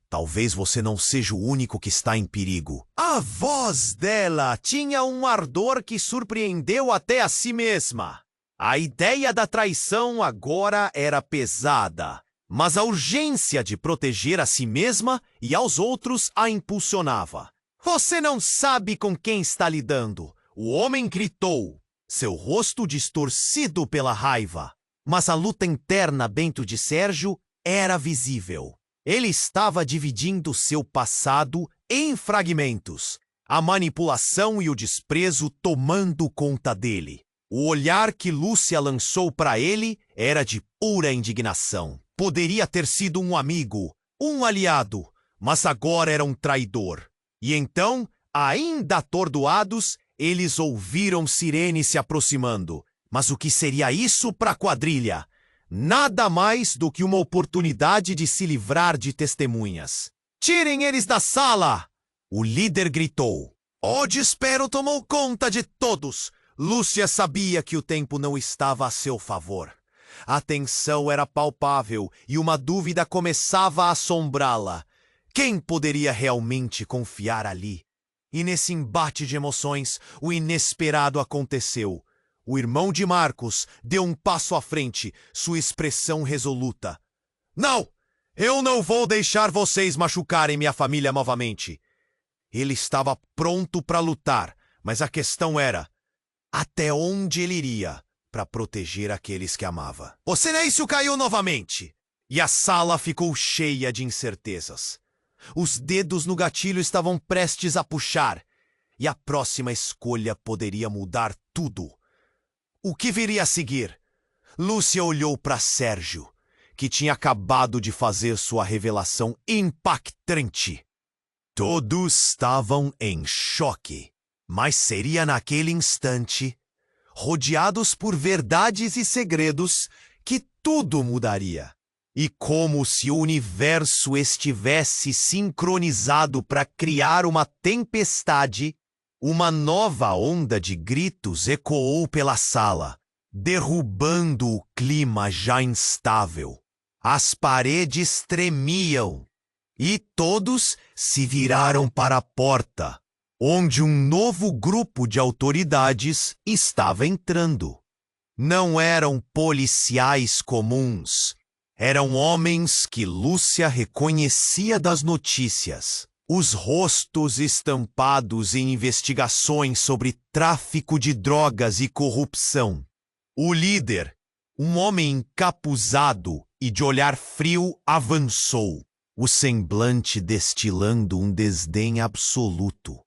talvez você não seja o único que está em perigo. A voz dela tinha um ardor que surpreendeu até a si mesma. A ideia da traição agora era pesada, mas a urgência de proteger a si mesma e aos outros a impulsionava. "Você não sabe com quem está lidando", o homem gritou, seu rosto distorcido pela raiva. Mas a luta interna dentro de Sérgio era visível. Ele estava dividindo seu passado em fragmentos, a manipulação e o desprezo tomando conta dele. O olhar que Lúcia lançou para ele era de pura indignação. Poderia ter sido um amigo, um aliado, mas agora era um traidor. E então, ainda atordoados, eles ouviram sirenes se aproximando. Mas o que seria isso para a quadrilha? Nada mais do que uma oportunidade de se livrar de testemunhas. "Tirem eles da sala!" O líder gritou. O desespero tomou conta de todos. Lúcia sabia que o tempo não estava a seu favor. A tensão era palpável e uma dúvida começava a assombrá-la. Quem poderia realmente confiar ali? E nesse embate de emoções, o inesperado aconteceu. O irmão de Marcos deu um passo à frente, sua expressão resoluta. "Não! Eu não vou deixar vocês machucarem minha família novamente." Ele estava pronto para lutar, mas a questão era até onde ele iria para proteger aqueles que amava. O silêncio caiu novamente, e a sala ficou cheia de incertezas. Os dedos no gatilho estavam prestes a puxar, e a próxima escolha poderia mudar tudo. O que viria a seguir? Lúcia olhou para Sérgio, que tinha acabado de fazer sua revelação impactante. Todos estavam em choque, mas seria naquele instante, rodeados por verdades e segredos, que tudo mudaria. E como se o universo estivesse sincronizado para criar uma tempestade, uma nova onda de gritos ecoou pela sala, derrubando o clima já instável. As paredes tremiam e todos se viraram para a porta. onde um novo grupo de autoridades estava entrando. Não eram policiais comuns. Eram homens que Lúcia reconhecia das notícias. Os rostos estampados em investigações sobre tráfico de drogas e corrupção. O líder, um homem encapuzado e de olhar frio, avançou, o semblante destilando um desdém absoluto.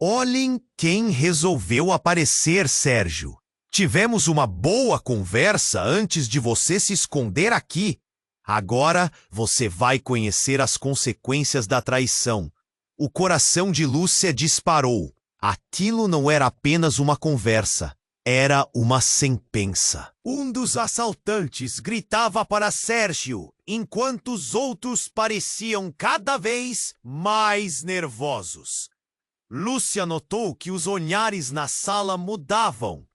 Olhem quem resolveu aparecer, Sérgio. Tivemos uma boa conversa antes de você se esconder aqui. Agora você vai conhecer as consequências da traição. O coração de Lúcia disparou. Aquilo não era apenas uma conversa. Era uma sentença. Um dos assaltantes gritava para Sérgio, enquanto os outros pareciam cada vez mais nervosos. Lúcia notou que os olhares na sala mudavam.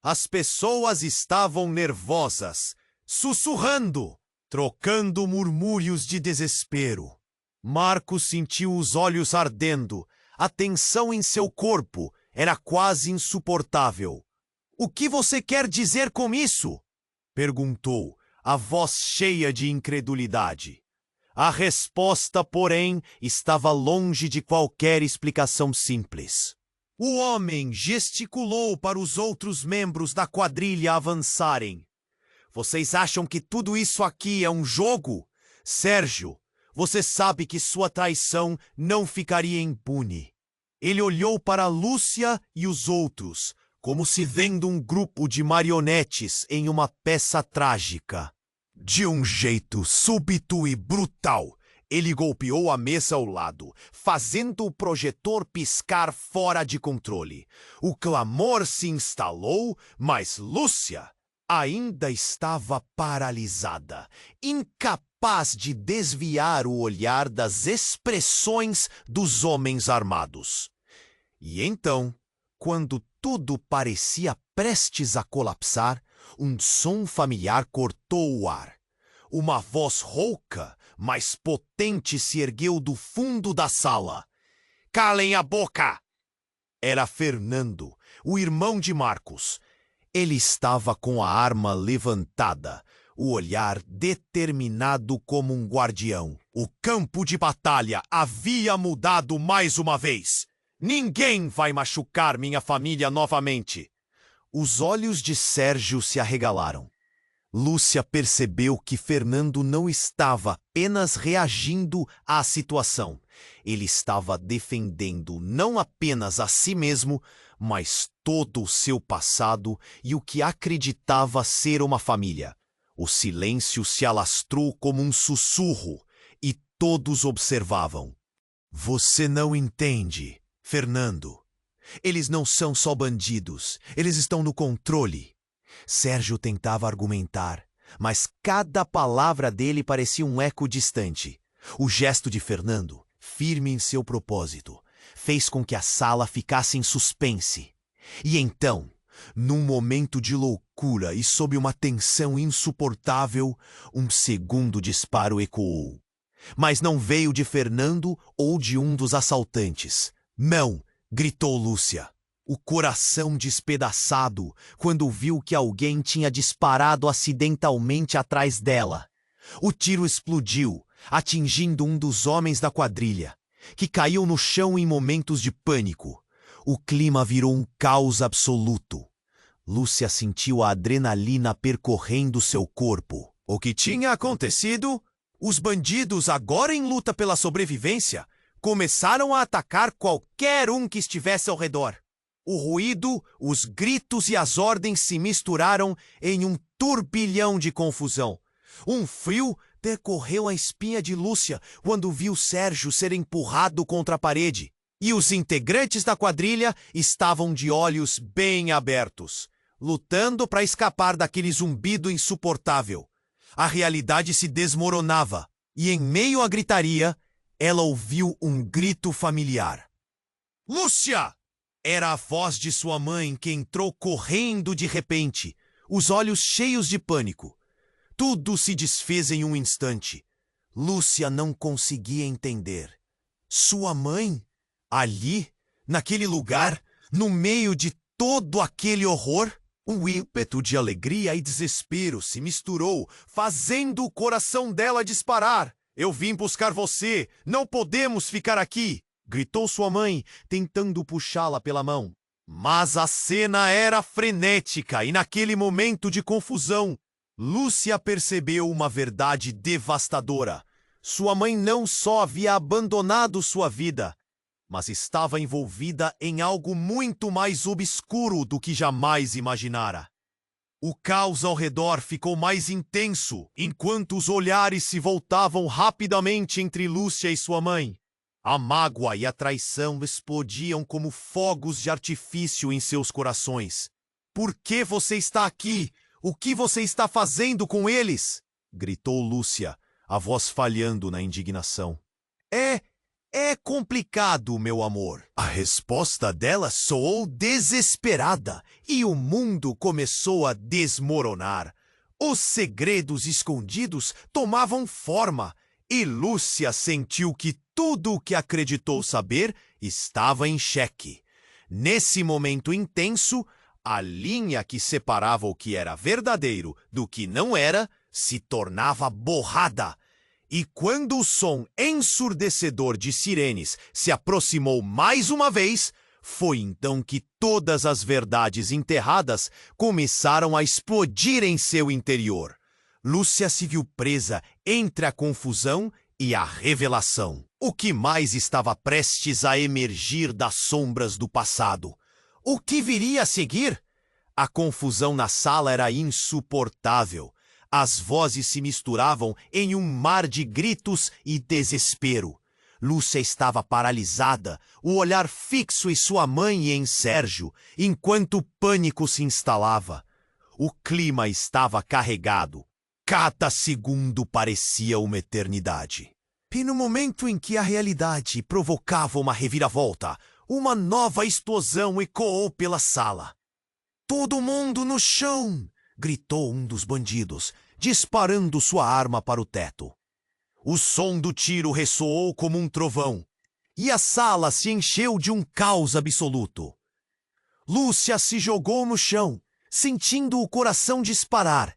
As pessoas estavam nervosas, sussurrando, trocando murmúrios de desespero. Marcos sentiu os olhos ardendo. A tensão em seu corpo era quase insuportável. "O que você quer dizer com isso?" perguntou, a voz cheia de incredulidade. A resposta, porém, estava longe de qualquer explicação simples. O homem gesticulou para os outros membros da quadrilha avançarem. "Vocês acham que tudo isso aqui é um jogo? Sérgio, você sabe que sua traição não ficaria impune." Ele olhou para Lúcia e os outros, como se vendo um grupo de marionetes em uma peça trágica. De um jeito súbito e brutal, ele golpeou a mesa ao lado, fazendo o projetor piscar fora de controle. O clamor se instalou, mas Lúcia ainda estava paralisada, incapaz de desviar o olhar das expressões dos homens armados. E então, quando tudo parecia prestes a colapsar, um som familiar cortou o ar. Uma voz rouca, mas potente, se ergueu do fundo da sala. "Calem a boca!" Era Fernando, o irmão de Marcos. Ele estava com a arma levantada, o olhar determinado como um guardião. O campo de batalha havia mudado mais uma vez. "Ninguém vai machucar minha família novamente." Os olhos de Sérgio se arregalaram. Lúcia percebeu que Fernando não estava apenas reagindo à situação. Ele estava defendendo não apenas a si mesmo, mas todo o seu passado e o que acreditava ser uma família. O silêncio se alastrou como um sussurro e todos observavam. "Você não entende, Fernando. Eles não são só bandidos, eles estão no controle." Sérgio tentava argumentar, mas cada palavra dele parecia um eco distante. O gesto de Fernando, firme em seu propósito, fez com que a sala ficasse em suspense. E então, num momento de loucura e sob uma tensão insuportável, um segundo disparo ecoou. Mas não veio de Fernando ou de um dos assaltantes. "Não!" gritou Lúcia, o coração despedaçado, quando viu que alguém tinha disparado acidentalmente atrás dela. O tiro explodiu, atingindo um dos homens da quadrilha, que caiu no chão em momentos de pânico. O clima virou um caos absoluto. Lúcia sentiu a adrenalina percorrendo seu corpo. O que tinha acontecido? Os bandidos, agora em luta pela sobrevivência, começaram a atacar qualquer um que estivesse ao redor. O ruído, os gritos e as ordens se misturaram em um turbilhão de confusão. Um frio percorreu a espinha de Lúcia quando viu Sérgio ser empurrado contra a parede. E os integrantes da quadrilha estavam de olhos bem abertos, lutando para escapar daquele zumbido insuportável. A realidade se desmoronava, e em meio à gritaria, ela ouviu um grito familiar. "Lúcia!" Era a voz de sua mãe, que entrou correndo de repente, os olhos cheios de pânico. Tudo se desfez em um instante. Lúcia não conseguia entender. Sua mãe? Ali? naquele lugar, no meio de todo aquele horror? Um ímpeto de alegria e desespero se misturou, fazendo o coração dela disparar. Eu vim buscar você, não podemos ficar aqui, gritou sua mãe, tentando puxá-la pela mão. Mas a cena era frenética e naquele momento de confusão, Lúcia percebeu uma verdade devastadora. Sua mãe não só havia abandonado sua vida, mas estava envolvida em algo muito mais obscuro do que jamais imaginara. O caos ao redor ficou mais intenso, enquanto os olhares se voltavam rapidamente entre Lúcia e sua mãe. A mágoa e a traição explodiam como fogos de artifício em seus corações. Por que você está aqui? O que você está fazendo com eles? Gritou Lúcia, a voz falhando na indignação. É complicado, meu amor. A resposta dela soou desesperada e o mundo começou a desmoronar. Os segredos escondidos tomavam forma e Lúcia sentiu que tudo o que acreditou saber estava em xeque. Nesse momento intenso, a linha que separava o que era verdadeiro do que não era se tornava borrada. E quando o som ensurdecedor de sirenes se aproximou mais uma vez, foi então que todas as verdades enterradas começaram a explodir em seu interior. Lúcia se viu presa entre a confusão e a revelação. O que mais estava prestes a emergir das sombras do passado? O que viria a seguir? A confusão na sala era insuportável. As vozes se misturavam em um mar de gritos e desespero. Lúcia estava paralisada, o olhar fixo em sua mãe e em Sérgio, enquanto o pânico se instalava. O clima estava carregado. Cada segundo parecia uma eternidade. E no momento em que a realidade provocava uma reviravolta, uma nova explosão ecoou pela sala. "Todo mundo no chão!" gritou um dos bandidos, disparando sua arma para o teto. O som do tiro ressoou como um trovão, e a sala se encheu de um caos absoluto. Lúcia se jogou no chão, sentindo o coração disparar.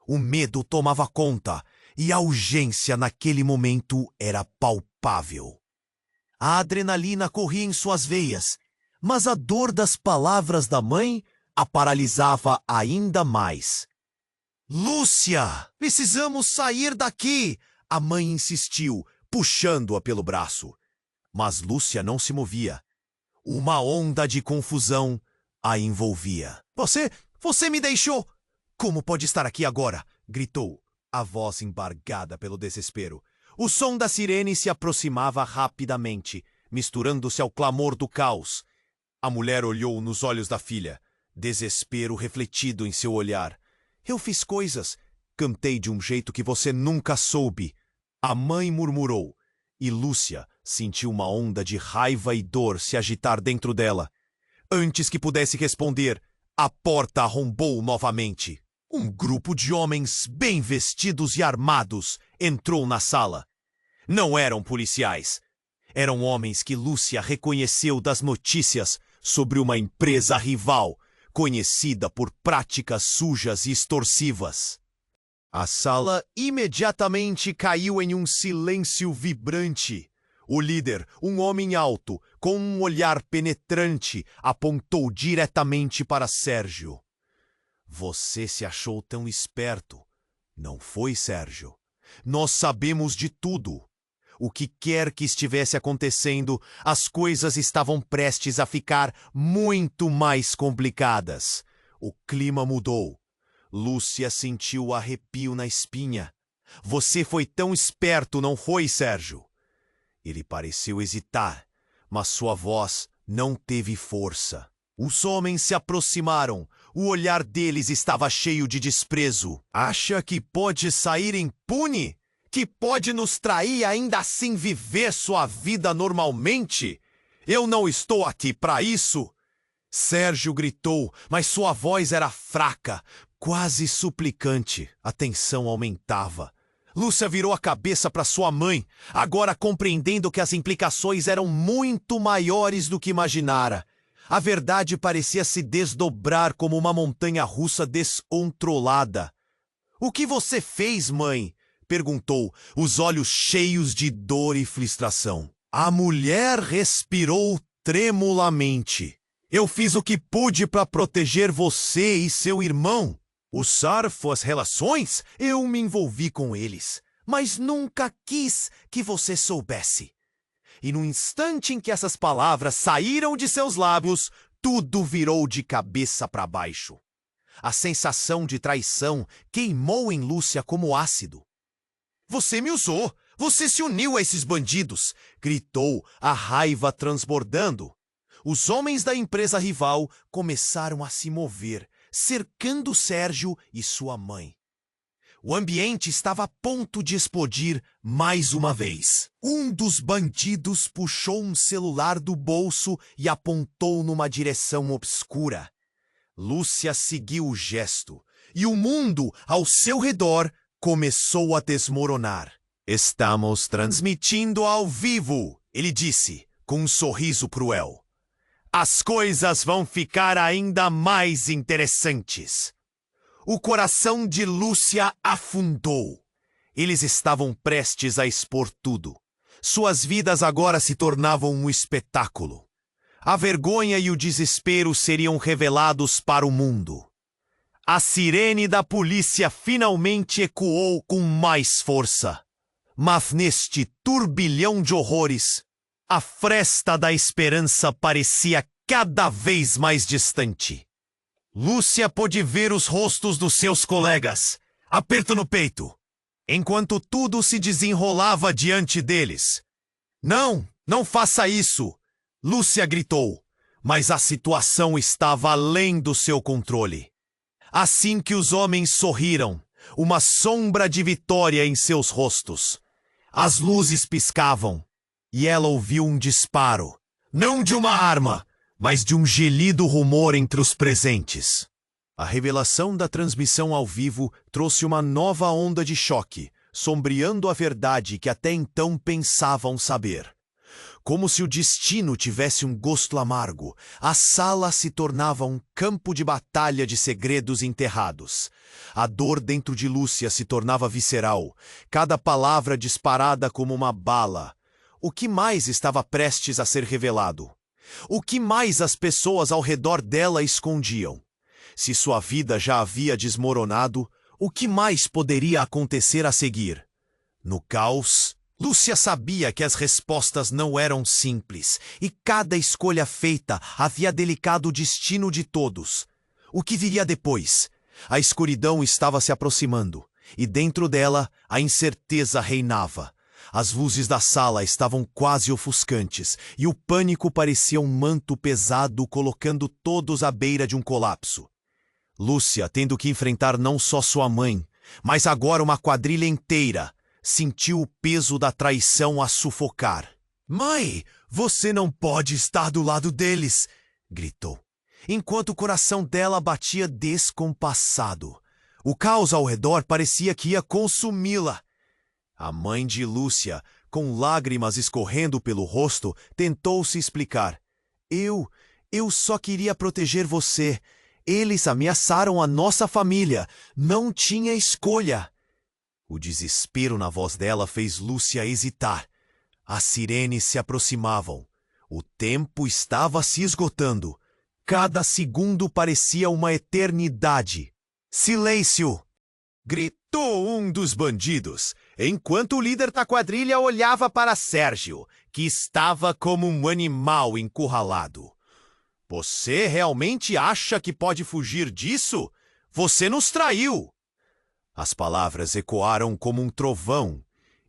O medo tomava conta, e a urgência naquele momento era palpável. A adrenalina corria em suas veias, mas a dor das palavras da mãe a paralisava ainda mais. "Lúcia, precisamos sair daqui!" A mãe insistiu, puxando-a pelo braço. Mas Lúcia não se movia. Uma onda de confusão a envolvia. Você me deixou! Como pode estar aqui agora?" gritou, a voz embargada pelo desespero. O som da sirene se aproximava rapidamente, misturando-se ao clamor do caos. A mulher olhou nos olhos da filha, desespero refletido em seu olhar. "Eu fiz coisas, cantei de um jeito que você nunca soube." A mãe murmurou, e Lúcia sentiu uma onda de raiva e dor se agitar dentro dela. Antes que pudesse responder, a porta arrombou novamente. Um grupo de homens bem vestidos e armados entrou na sala. Não eram policiais. Eram homens que Lúcia reconheceu das notícias sobre uma empresa rival, conhecida por práticas sujas e extorsivas. A sala imediatamente caiu em um silêncio vibrante. O líder, um homem alto, com um olhar penetrante, apontou diretamente para Sérgio. "Você se achou tão esperto. Não foi, Sérgio? Nós sabemos de tudo. O que quer que estivesse acontecendo, as coisas estavam prestes a ficar muito mais complicadas." O clima mudou. Lúcia sentiu arrepio na espinha. "Você foi tão esperto, não foi, Sérgio?" Ele pareceu hesitar, mas sua voz não teve força. Os homens se aproximaram. O olhar deles estava cheio de desprezo. "Acha que pode sair impune? Que pode nos trair e ainda assim viver sua vida normalmente? Eu não estou aqui para isso!" Sérgio gritou, mas sua voz era fraca, quase suplicante. A tensão aumentava. Lúcia virou a cabeça para sua mãe, agora compreendendo que as implicações eram muito maiores do que imaginara. A verdade parecia se desdobrar como uma montanha-russa descontrolada. "O que você fez, mãe?" perguntou, os olhos cheios de dor e frustração. A mulher respirou tremulamente. "Eu fiz o que pude para proteger você e seu irmão. Usar as relações? Eu me envolvi com eles, mas nunca quis que você soubesse." E no instante em que essas palavras saíram de seus lábios, tudo virou de cabeça para baixo. A sensação de traição queimou em Lúcia como ácido. "Você me usou! Você se uniu a esses bandidos!" gritou, a raiva transbordando. Os homens da empresa rival começaram a se mover, cercando Sérgio e sua mãe. O ambiente estava a ponto de explodir mais uma vez. Um dos bandidos puxou um celular do bolso e apontou numa direção obscura. Lúcia seguiu o gesto, e o mundo ao seu redor começou a desmoronar. "Estamos transmitindo ao vivo", ele disse, com um sorriso cruel. "As coisas vão ficar ainda mais interessantes." O coração de Lúcia afundou. Eles estavam prestes a expor tudo. Suas vidas agora se tornavam um espetáculo. A vergonha e o desespero seriam revelados para o mundo. A sirene da polícia finalmente ecoou com mais força. Mas neste turbilhão de horrores, a fresta da esperança parecia cada vez mais distante. Lúcia pôde ver os rostos dos seus colegas, aperto no peito, enquanto tudo se desenrolava diante deles. "Não, não faça isso!" Lúcia gritou, mas a situação estava além do seu controle. Assim que os homens sorriram, uma sombra de vitória em seus rostos. As luzes piscavam, e ela ouviu um disparo, não de uma arma, mas de um gelido rumor entre os presentes. A revelação da transmissão ao vivo trouxe uma nova onda de choque, sombreando a verdade que até então pensavam saber. Como se o destino tivesse um gosto amargo, a sala se tornava um campo de batalha de segredos enterrados. A dor dentro de Lúcia se tornava visceral, cada palavra disparada como uma bala. O que mais estava prestes a ser revelado? O que mais as pessoas ao redor dela escondiam? Se sua vida já havia desmoronado, o que mais poderia acontecer a seguir? No caos, Lúcia sabia que as respostas não eram simples, e cada escolha feita havia delicado o destino de todos. O que viria depois? A escuridão estava se aproximando, e dentro dela a incerteza reinava. As luzes da sala estavam quase ofuscantes, e o pânico parecia um manto pesado colocando todos à beira de um colapso. Lúcia, tendo que enfrentar não só sua mãe, mas agora uma quadrilha inteira, sentiu o peso da traição a sufocar. "Mãe, você não pode estar do lado deles!" gritou, enquanto o coração dela batia descompassado. O caos ao redor parecia que ia consumi-la. A mãe de Lúcia, com lágrimas escorrendo pelo rosto, tentou se explicar. Eu só queria proteger você. Eles ameaçaram a nossa família. Não tinha escolha." O desespero na voz dela fez Lúcia hesitar. As sirenes se aproximavam. O tempo estava se esgotando. Cada segundo parecia uma eternidade. "Silêncio!" gritou um dos bandidos, enquanto o líder da quadrilha olhava para Sérgio, que estava como um animal encurralado. "Você realmente acha que pode fugir disso? Você nos traiu!" As palavras ecoaram como um trovão,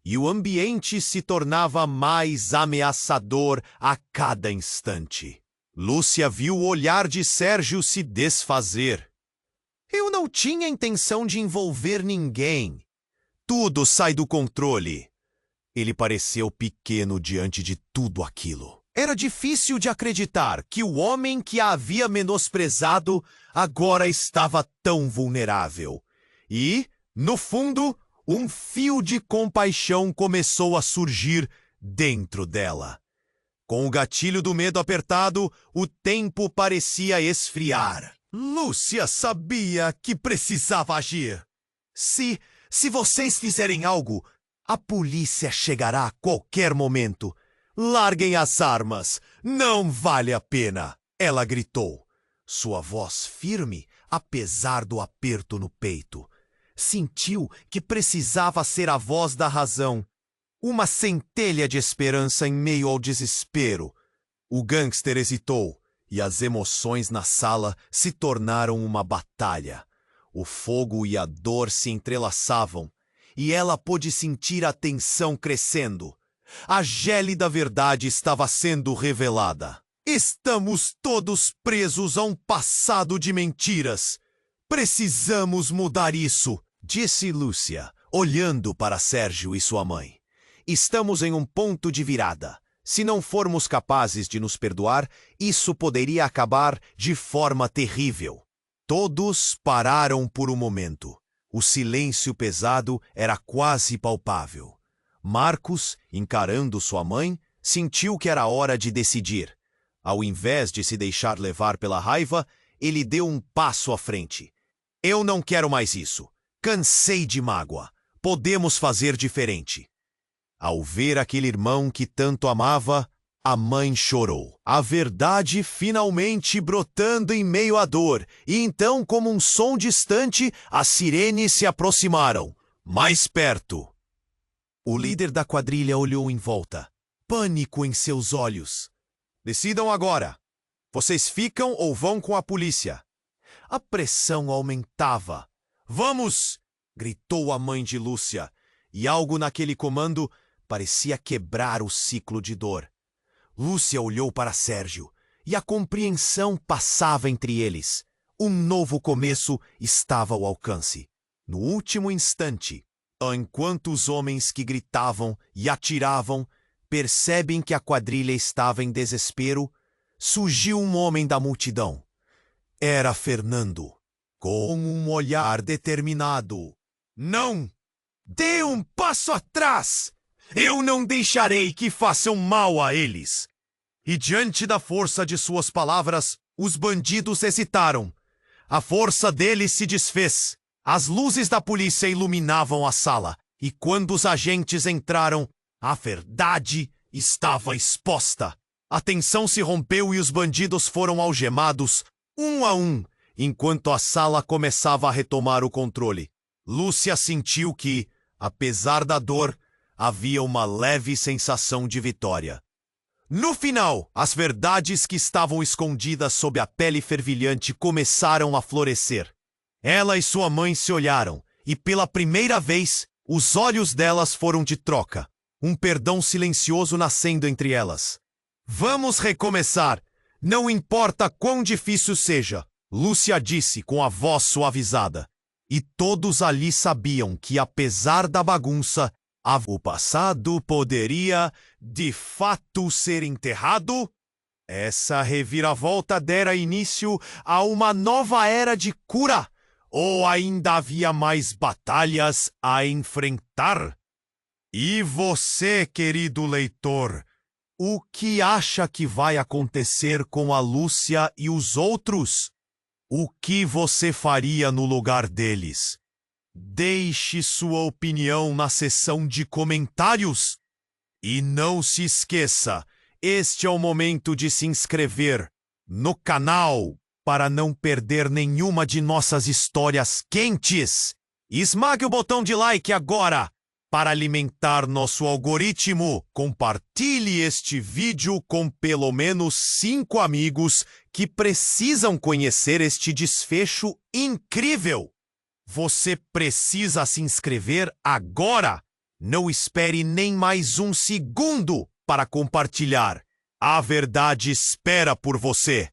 e o ambiente se tornava mais ameaçador a cada instante. Lúcia viu o olhar de Sérgio se desfazer. "Eu não tinha intenção de envolver ninguém. Tudo sai do controle." Ele pareceu pequeno diante de tudo aquilo. Era difícil de acreditar que o homem que a havia menosprezado agora estava tão vulnerável. E, no fundo, Um fio de compaixão começou a surgir dentro dela. Com o gatilho do medo apertado, o tempo parecia esfriar. Lúcia sabia que precisava agir. Se vocês fizerem algo, a polícia chegará a qualquer momento. Larguem as armas. Não vale a pena, ela gritou. Sua voz firme, apesar do aperto no peito. Sentiu que precisava ser a voz da razão. Uma centelha de esperança em meio ao desespero. O gangster hesitou, e as emoções na sala se tornaram uma batalha. O fogo e a dor se entrelaçavam, e ela pôde sentir a tensão crescendo. A gélida verdade estava sendo revelada. Estamos todos presos a um passado de mentiras. Precisamos mudar isso, disse Lúcia, olhando para Sérgio e sua mãe. Estamos em um ponto de virada. Se não formos capazes de nos perdoar, isso poderia acabar de forma terrível. Todos pararam por um momento. O silêncio pesado era quase palpável. Marcos, encarando sua mãe, sentiu que era hora de decidir. Ao invés de se deixar levar pela raiva, ele deu um passo à frente. Eu não quero mais isso. Cansei de mágoa. Podemos fazer diferente. Ao ver aquele irmão que tanto amava, a mãe chorou. A verdade finalmente brotando em meio à dor, e então, como um som distante, as sirenes se aproximaram, mais perto. O líder da quadrilha olhou em volta, pânico em seus olhos. Decidam agora. Vocês ficam ou vão com a polícia? A pressão aumentava. Vamos! Gritou a mãe de Lúcia, e algo naquele comando parecia quebrar o ciclo de dor. Lúcia olhou para Sérgio, e a compreensão passava entre eles. Um novo começo estava ao alcance. No último instante, enquanto os homens que gritavam e atiravam percebem que a quadrilha estava em desespero, surgiu um homem da multidão. Era Fernando, com um olhar determinado. Não! Dê um passo atrás! Eu não deixarei que façam mal a eles. E diante da força de suas palavras, os bandidos hesitaram. A força deles se desfez. As luzes da polícia iluminavam a sala, e quando os agentes entraram, a verdade estava exposta. A tensão se rompeu e os bandidos foram algemados, um a um, enquanto a sala começava a retomar o controle. Lúcia sentiu que, apesar da dor, havia uma leve sensação de vitória. No final, as verdades que estavam escondidas sob a pele fervilhante começaram a florescer. Ela e sua mãe se olharam, e pela primeira vez, os olhos delas foram de troca, um perdão silencioso nascendo entre elas. Vamos recomeçar, não importa quão difícil seja, Lúcia disse com a voz suavizada. E todos ali sabiam que, apesar da bagunça, o passado poderia, de fato, ser enterrado? Essa reviravolta dera início a uma nova era de cura? Ou ainda havia mais batalhas a enfrentar? E você, querido leitor, o que acha que vai acontecer com a Lúcia e os outros? O que você faria no lugar deles? Deixe sua opinião na seção de comentários. E não se esqueça, este é o momento de se inscrever no canal para não perder nenhuma de nossas histórias quentes. Esmague o botão de like agora para alimentar nosso algoritmo. Compartilhe este vídeo com pelo menos 5 amigos que precisam conhecer este desfecho incrível. Você precisa se inscrever agora. Não espere nem mais um segundo para compartilhar. A verdade espera por você.